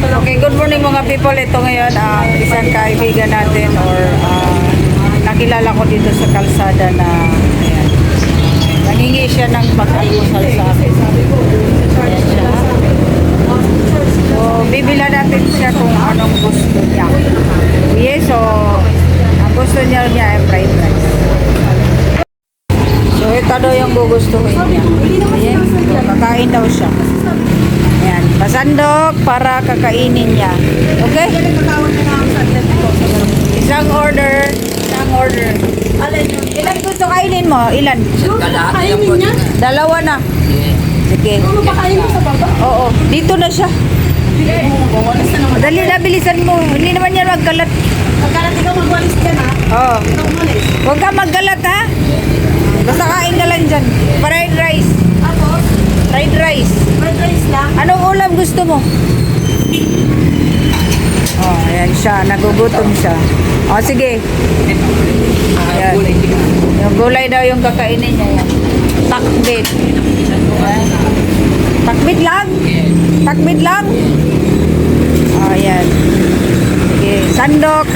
Okay, good morning mga people. Ito ngayon ang isang kaibigan natin or nakilala ko dito sa kalsada na ayan, nangingi siya ng pag-almusal sa akin. Ayan siya. So, bibila natin siya kung anong gusto niya. Yes, so, ang gusto niya ay fried rice. So, ito daw yung gugustuhin niya. Ayan, so, kakain daw siya. Ayan, pasandok para kakainin niya. Okay? Isang order. Ilan gusto kainin mo? Ilan? Kainin niya? Dalawa na. Sige. Mapakain mo sa baba? Oo, dito na siya. Dali na, bilisan mo. Hindi naman yan magkalat. Pagkalat ikaw magwalis dyan ha? Oo. Ikaw umalis. Huwag ka magkalat ha. Basta kain ka lang dyan. Fried rice. Ako? Fried rice. Fried rice lang? Anong ulam gusto mo? Oh, ayan siya. Nagugutom siya. Oh, sige. Ayan. Yung gulay daw yung kakainin niya yan. Takbit. Ayan. Takbit lang? Takbit lang? Oh, ayan. Sige. Sandok.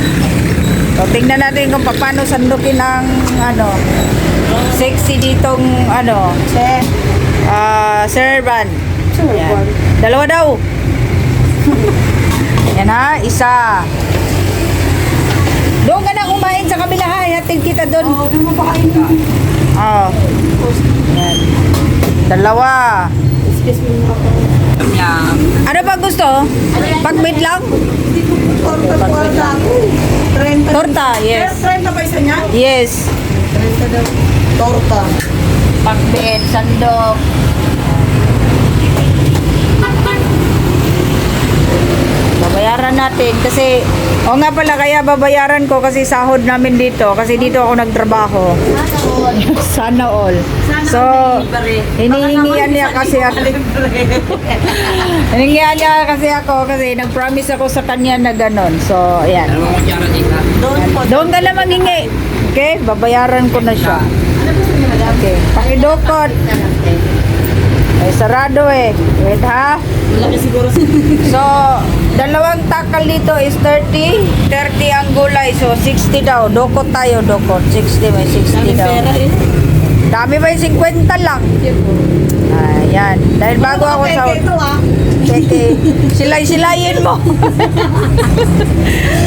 So, tingnan natin kung paano sandukin ang sexy ditong servant. Ayan. Dalawa daw. Yan ha, isa. Doon ka na kumain sa kabila ha. Hatid kita doon. Oo, doon mo pakain mo. Oo. Yan. Dalawa. Excuse me ako. Ano ba gusto? Pagbit lang? Torta po ata ako. 30. Torta, yes. 30 pa isa niya? Yes. 30 daw. Torta. Pagbit, sandok. Babayaran natin kasi o nga pala kaya babayaran ko kasi sahod namin dito kasi dito ako nagtrabaho. Sana all. So, hinihingian niya kasi ako. Hinihingian niya kasi ako kasi nag-promise ako sa kanya na ganon. So, ayan. Doon ka na manghingi. Okay, babayaran ko na siya. Okay, pakidukot. Ay, sarado eh. Wait ha. Malaki siguro. So, dalawang takal dito is 30. 30 ang gulay. So, 60 daw. Dokot tayo, dokot. 60 may 60 daw. Pera eh. Dami ba yung 50 lang? Ayan. Dahil bago ako sa... Ito ah. Peke. Silay-silayin mo.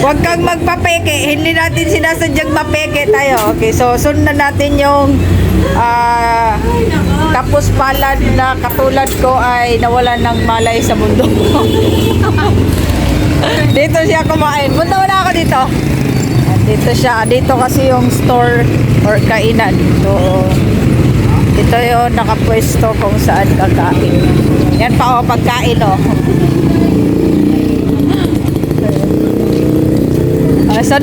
Huwag kang magpapeke. Hindi natin sinasadyang mapeke tayo. Okay, so sundan natin yung tapos palad na katulad ko ay nawalan ng malay sa mundo. Dito siya kumain. Punta wala ako dito. Dito siya. Dito kasi yung store or kainan. So, ito yung nakapwesto kung saan kakain. Yan pa o pagkain o. Asan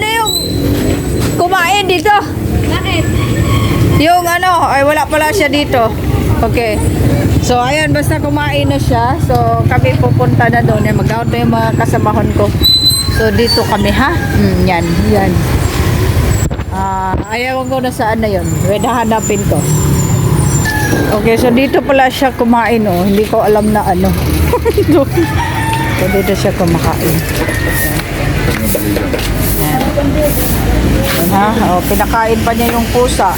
na yung kumain dito? Bakit? Yung ay wala pala siya dito. Okay. So, ayan, basta kumain na siya. So, kami pupunta na doon. Mag-out na yung mga kasamahon ko. So, dito kami, ha? Yan. Ayaw ko na saan na yun. Wait, hanapin ko. Okay, so dito pala siya kumain, oh. Hindi ko alam na ano. So, dito siya kumakain. Yan, ha? Oh, pinakain pa niya yung pusa.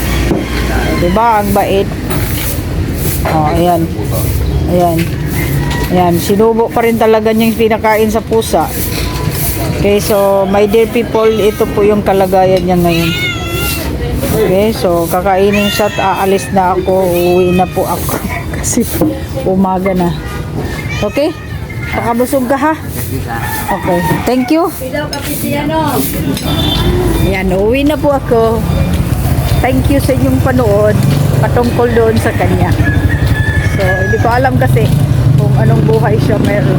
Diba? Ang bait. Oh, ayan. Ayan. Sinubo pa rin talaga niya yung pinakain sa pusa. Okay, so my dear people, ito po yung kalagayan niya ngayon. Okay, so kakainin siya at aalis na ako. Uuwi na po ako. Kasi umaga na. Okay? Pakabusog ka ha? Okay, thank you. Ayan, uuwi na po ako. Thank you sa inyong panood patungkol doon sa kanya. So, hindi ko alam kasi kung anong buhay siya meron.